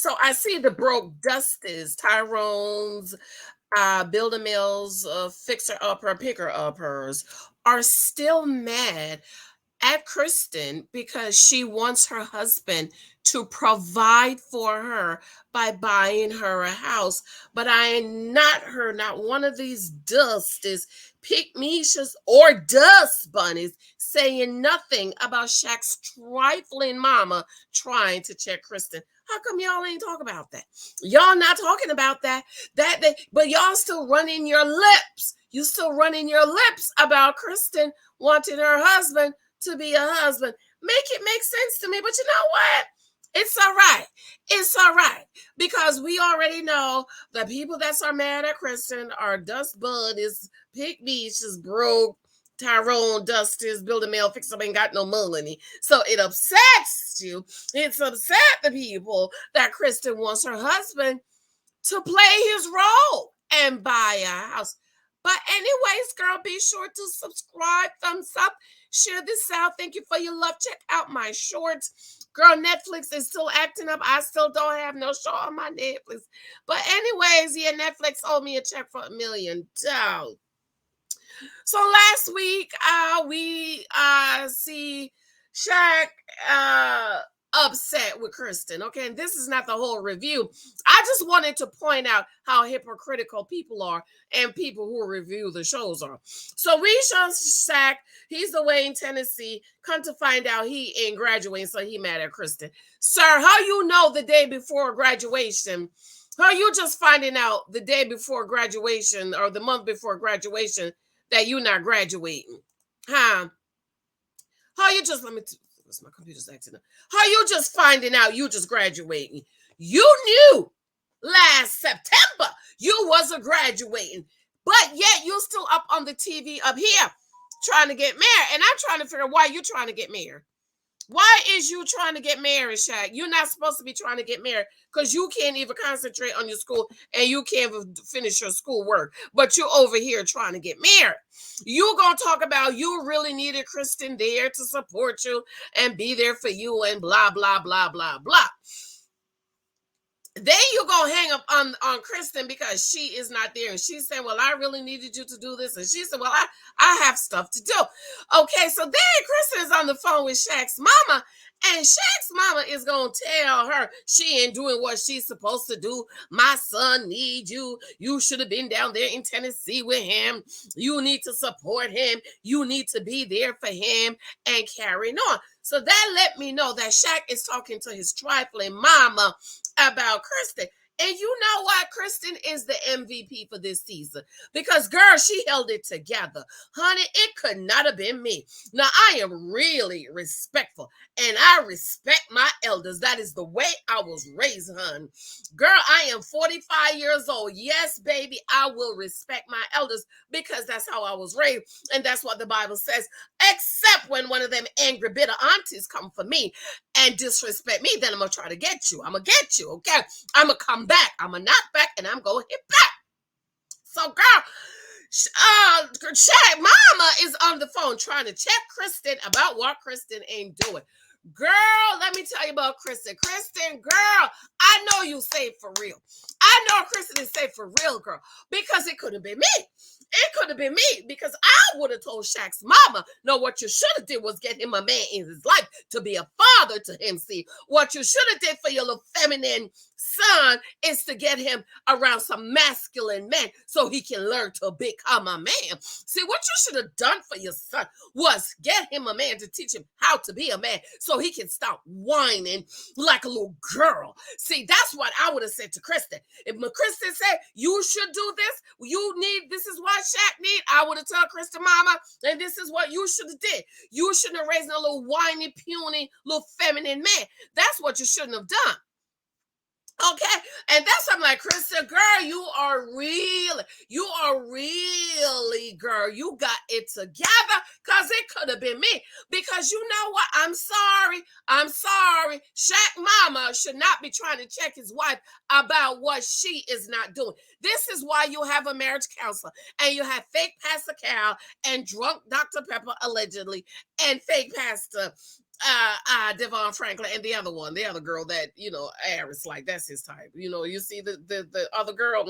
So I see the broke Dusties, Tyrone's, Builder Mills, Fixer Upper, Picker Uppers are still mad at Kristen because she wants her husband to provide for her by buying her a house. But I ain't not heard not one of these dusties, pick meshas, or dust bunnies saying nothing about Shaq's trifling mama trying to check Kristen. How come y'all ain't talk about that? Y'all not talking about that. But y'all still running your lips. You still running your lips about Kristen wanting her husband to be a husband. Make it make sense to me. But you know what? It's all right. It's all right. Because we already know the people that are mad at Kristen are Dust Bud, is Pick Beach, is broke, Tyrone, Dust is Building Mail, Fix Up, ain't got no money. So it upsets you. It's upset the people that Kristen wants her husband to play his role and buy a house. But anyways, girl, be sure to subscribe, thumbs up, share this out. Thank you for your love. Check out my shorts. Girl, Netflix is still acting up. I still don't have no show on my Netflix. But anyways, yeah, Netflix owed me a check for $1 million. So last week, we see Shaq upset with Kirsten. Okay, and this is not the whole review. I just wanted to point out how hypocritical people are and people who review the shows are. So we show Shaq, he's away in Tennessee. Come to find out he ain't graduating, so he mad at Kristen. Sir, how you know the day before graduation? How you just finding out the day before graduation or the month before graduation that you're not graduating? Huh? How you just, my computer's acting up. How you just finding out you just graduating? You knew last September you wasn't graduating, but yet you still up on the TV up here trying to get married. And I'm trying to figure out why you trying to get married. Why is you trying to get married, Shaq? You're not supposed to be trying to get married because you can't even concentrate on your school and you can't finish your schoolwork. But you're over here trying to get married. You gonna talk about you really needed Kristen there to support you and be there for you and blah, blah, blah, blah, blah. Then you gonna hang up on Kristen because she is not there. And she's saying, well, I really needed you to do this. And she said, well, I have stuff to do. Okay, so then Kristen is on the phone with Shaq's mama. And Shaq's mama is going to tell her she ain't doing what she's supposed to do. My son needs you. You should have been down there in Tennessee with him. You need to support him. You need to be there for him and carrying on. So that let me know that Shaq is talking to his trifling mama about Kirsten. And you know why Kristen is the MVP for this season? Because, girl, she held it together. Honey, it could not have been me. Now, I am really respectful, and I respect my elders. That is the way I was raised, hon. Girl, I am 45 years old. Yes, baby, I will respect my elders because that's how I was raised, and that's what the Bible says, except when one of them angry, bitter aunties come for me and disrespect me, then I'm going to try to get you. I'm going to get you, okay? I'm going to come back. I'm going to knock back, and I'm going to hit back. So, girl, Shaq mama is on the phone trying to check Kristen about what Kristen ain't doing. Girl, let me tell you about Kristen. Kristen, girl, I know you safe for real. I know Kristen is safe for real, girl, because it could have been me. It could have been me because I would have told Shaq's mama, no, what you should have did was get him a man in his life to be a father to him. See, what you should have did for your little feminine son is to get him around some masculine men so he can learn to become a man. See, what you should have done for your son was get him a man to teach him how to be a man so he can stop whining like a little girl. See, that's what I would have said to Kristen. If Kristen said, you should do this, this is what Shaq need, I would have told Kristen mama, and this is what you should have did. You shouldn't have raised a little whiny, puny, little feminine man. That's what you shouldn't have done. Okay, and that's I'm like, Kristen, girl, you are really, girl, you got it together, because it could have been me. Because you know what? I'm sorry. Shaq mama should not be trying to check his wife about what she is not doing. This is why you have a marriage counselor, and you have fake Pastor Cal and drunk Dr. Pepper, allegedly, and fake Pastor Devon Franklin, and the other girl that, Aris, like, that's his type. You see the other girl,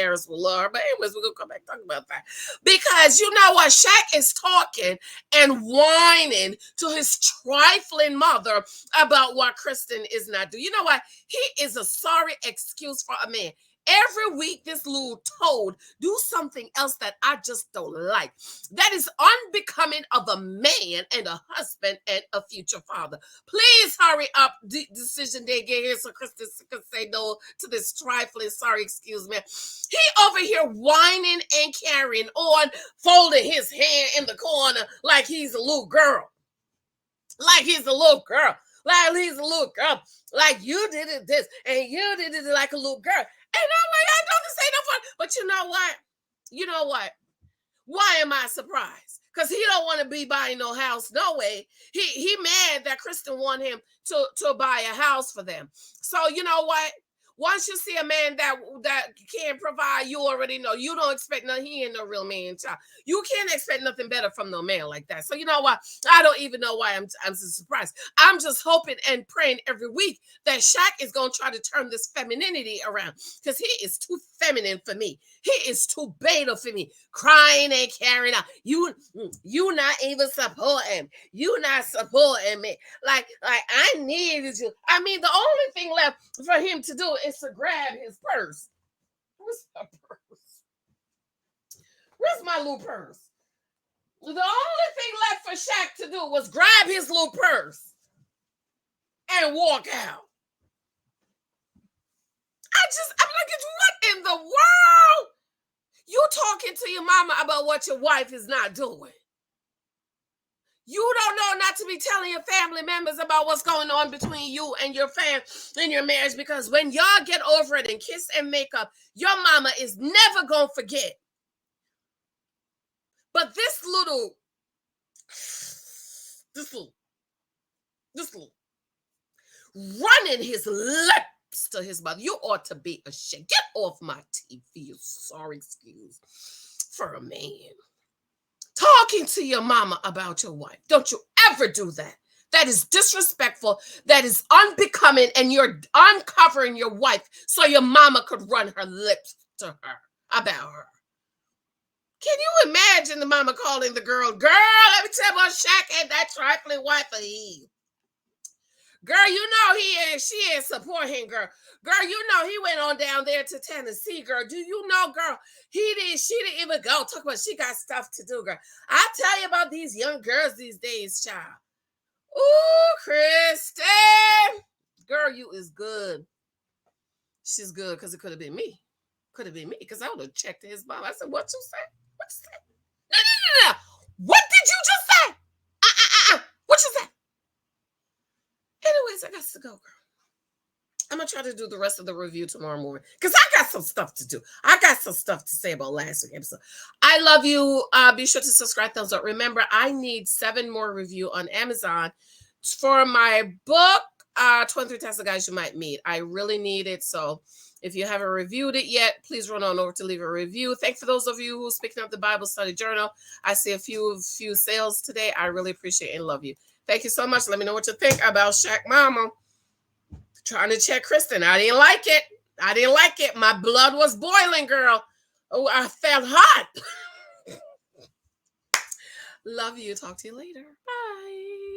Aris will love her. But anyways, we're gonna come back and talk about that. Because you know what? Shaq is talking and whining to his trifling mother about what Kirsten is not doing. You know what? He is a sorry excuse for a man. Every week, this little toad do something else that I just don't like. That is unbecoming of a man and a husband and a future father. Please hurry up. Decision day get here so Kristen can say no to this trifling sorry excuse me. He over here whining and carrying on, folding his hand in the corner like he's a little girl. Like he's a little girl. Like he's a little girl. Like you did it this and you did it like a little girl. And I'm like, I know this ain't no fun. But you know what? You know what? Why am I surprised? Because he don't want to be buying no house. No way. He mad that Kristen want him to buy a house for them. So you know what? Once you see a man that can provide, you already know. You don't expect nothing. He ain't no real man, child. You can't expect nothing better from no man like that. So you know what? I don't even know why I'm so surprised. I'm just hoping and praying every week that Shaq is going to try to turn this femininity around, because he is too feminine for me. He is too beta for me. Crying and carrying out. You not even supporting. You not supporting me. Like I needed you. I mean, the only thing left for him to do is to grab his purse. Where's my purse? Where's my little purse? The only thing left for Shaq to do was grab his little purse and walk out. I'm like, what in the world? You talking to your mama about what your wife is not doing. You don't know not to be telling your family members about what's going on between you and your in your marriage, because when y'all get over it and kiss and make up, your mama is never going to forget. But this little running his lips to his mother, you ought to be ashamed. Get off my TV, you sorry excuse for a man. Talking to your mama about your wife. Don't you ever do that. That is disrespectful. That is unbecoming. And you're uncovering your wife so your mama could run her lips to her about her. Can you imagine the mama calling the girl, let me tell you about Shaq and that trifling wife of Eve. Girl, you know she ain't support him, girl. Girl, you know he went on down there to Tennessee, girl. Do you know, girl? She didn't even go. Talk about she got stuff to do, girl. I tell you about these young girls these days, child. Ooh, Kristen. Girl, you is good. She's good because it could have been me. Could have been me, because I would have checked his mom. I said, what you say? What you say? No. What did you just say? What you say? Anyways, I got to go, girl. I'm going to try to do the rest of the review tomorrow morning, because I got some stuff to do. I got some stuff to say about last week's episode. I love you. Be sure to subscribe, thumbs up. Remember, I need 7 more reviews on Amazon for my book, 23 Tests of Guys You Might Meet. I really need it. So if you haven't reviewed it yet, please run on over to leave a review. Thank you for those of you who are picking up the Bible Study Journal. I see a few sales today. I really appreciate and love you. Thank you so much. Let me know what you think about Shaq Mama trying to check Kristen. I didn't like it. My blood was boiling, girl. Oh, I felt hot. Love you. Talk to you later. Bye.